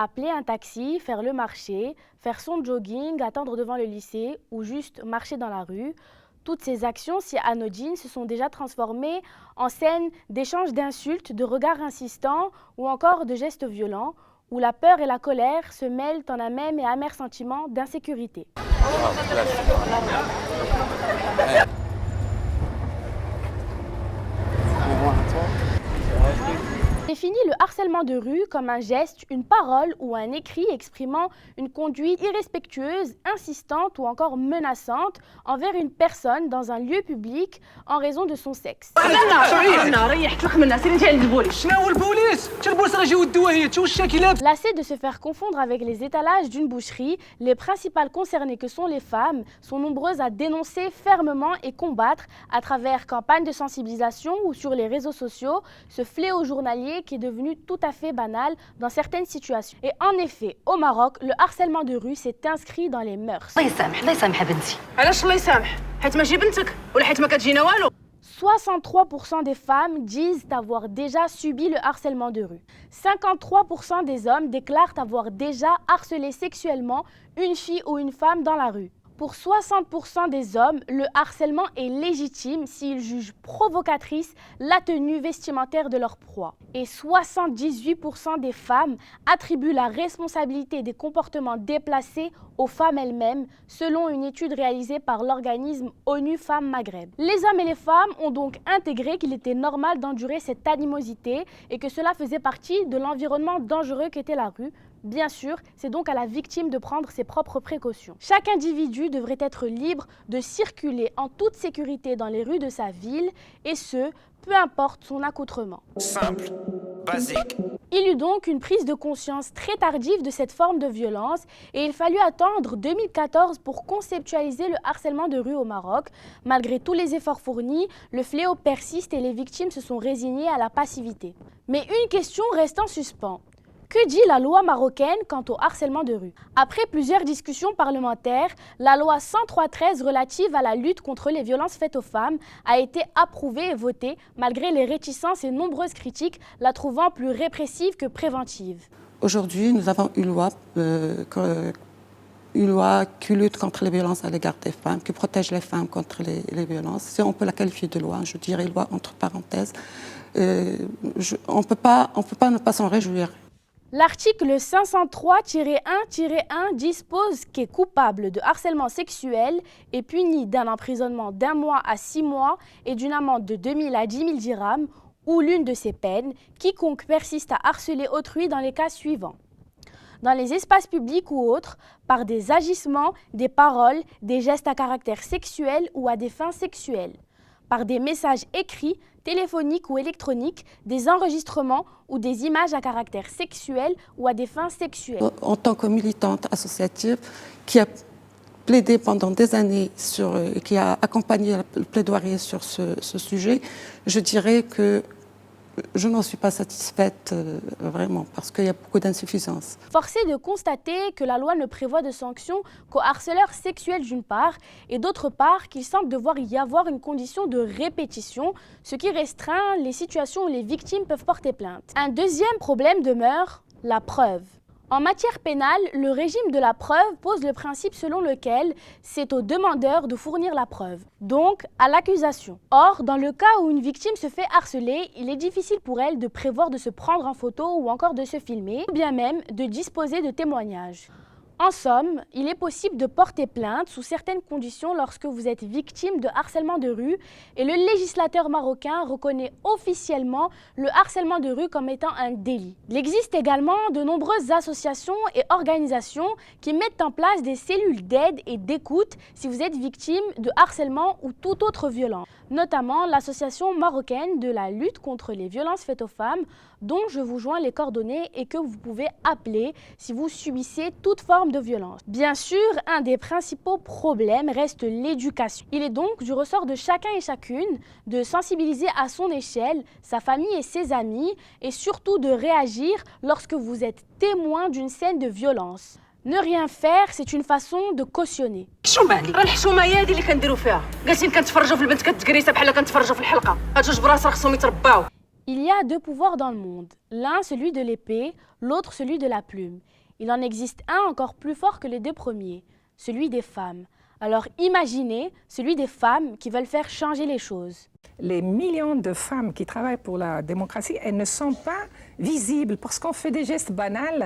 appeler un taxi, faire le marché, faire son jogging, attendre devant le lycée ou juste marcher dans la rue. Toutes ces actions si anodines se sont déjà transformées en scènes d'échanges d'insultes, de regards insistants ou encore de gestes violents, où la peur et la colère se mêlent en un même et amer sentiment d'insécurité. Définit le harcèlement de rue comme un geste, une parole ou un écrit exprimant une conduite irrespectueuse, insistante ou encore menaçante envers une personne dans un lieu public en raison de son sexe. Lassé de se faire confondre avec les étalages d'une boucherie, les principales concernées que sont les femmes sont nombreuses à dénoncer fermement et combattre à travers campagnes de sensibilisation ou sur les réseaux sociaux ce fléau journalier qui est devenu tout à fait banal dans certaines situations. Et en effet, au Maroc, le harcèlement de rue s'est inscrit dans les mœurs. 63% des femmes disent avoir déjà subi le harcèlement de rue. 53% des hommes déclarent avoir déjà harcelé sexuellement une fille ou une femme dans la rue. Pour 60% des hommes, le harcèlement est légitime s'ils jugent provocatrice la tenue vestimentaire de leur proie. Et 78% des femmes attribuent la responsabilité des comportements déplacés aux femmes elles-mêmes, selon une étude réalisée par l'organisme ONU Femmes Maghreb. Les hommes et les femmes ont donc intégré qu'il était normal d'endurer cette animosité et que cela faisait partie de l'environnement dangereux qu'était la rue. Bien sûr, c'est donc à la victime de prendre ses propres précautions. Chaque individu devrait être libre de circuler en toute sécurité dans les rues de sa ville, et ce, peu importe son accoutrement. Simple, basique. Il y eut donc une prise de conscience très tardive de cette forme de violence et il fallut attendre 2014 pour conceptualiser le harcèlement de rue au Maroc. Malgré tous les efforts fournis, le fléau persiste et les victimes se sont résignées à la passivité. Mais une question reste en suspens. Que dit la loi marocaine quant au harcèlement de rue? Après plusieurs discussions parlementaires, la loi 103/13 relative à la lutte contre les violences faites aux femmes a été approuvée et votée malgré les réticences et nombreuses critiques, la trouvant plus répressive que préventive. Aujourd'hui, nous avons une loi qui lutte contre les violences à l'égard des femmes, qui protège les femmes contre les violences. Si on peut la qualifier de loi, je dirais loi entre parenthèses. On ne peut pas ne pas s'en réjouir. L'article 503-1-1 dispose qu'est coupable de harcèlement sexuel est puni d'un emprisonnement d'1 mois à 6 mois et d'une amende de 2 000 à 10 000 dirhams ou l'une de ces peines, quiconque persiste à harceler autrui dans les cas suivants. Dans les espaces publics ou autres, par des agissements, des paroles, des gestes à caractère sexuel ou à des fins sexuelles, par des messages écrits, téléphoniques ou électroniques, des enregistrements ou des images à caractère sexuel ou à des fins sexuelles. En tant que militante associative qui a plaidé pendant des années, qui a accompagné le plaidoyer sur ce sujet, je dirais que je n'en suis pas satisfaite vraiment parce qu'il y a beaucoup d'insuffisances. Force est de constater que la loi ne prévoit de sanctions qu'aux harceleurs sexuels d'une part et d'autre part qu'il semble devoir y avoir une condition de répétition, ce qui restreint les situations où les victimes peuvent porter plainte. Un deuxième problème demeure, la preuve. En matière pénale, le régime de la preuve pose le principe selon lequel c'est au demandeur de fournir la preuve, donc à l'accusation. Or, dans le cas où une victime se fait harceler, il est difficile pour elle de prévoir de se prendre en photo ou encore de se filmer, ou bien même de disposer de témoignages. En somme, il est possible de porter plainte sous certaines conditions lorsque vous êtes victime de harcèlement de rue et le législateur marocain reconnaît officiellement le harcèlement de rue comme étant un délit. Il existe également de nombreuses associations et organisations qui mettent en place des cellules d'aide et d'écoute si vous êtes victime de harcèlement ou toute autre violence, notamment l'association marocaine de la lutte contre les violences faites aux femmes dont je vous joins les coordonnées et que vous pouvez appeler si vous subissez toute forme de violence. Bien sûr, un des principaux problèmes reste l'éducation. Il est donc du ressort de chacun et chacune de sensibiliser à son échelle sa famille et ses amis et surtout de réagir lorsque vous êtes témoin d'une scène de violence. Ne rien faire, c'est une façon de cautionner. راه الحشومه هي هذه اللي كنديروا فيها قالتين كنتفرجوا في البنت كتكريسه بحال كنتفرجوا في الحلقه هاد جوج براس راه خصهم يترباو. Il y a deux pouvoirs dans le monde, l'un celui de l'épée, l'autre celui de la plume. Il en existe un encore plus fort que les deux premiers, celui des femmes. Alors imaginez celui des femmes qui veulent faire changer les choses. Les millions de femmes qui travaillent pour la démocratie, elles ne sont pas visibles parce qu'on fait des gestes banals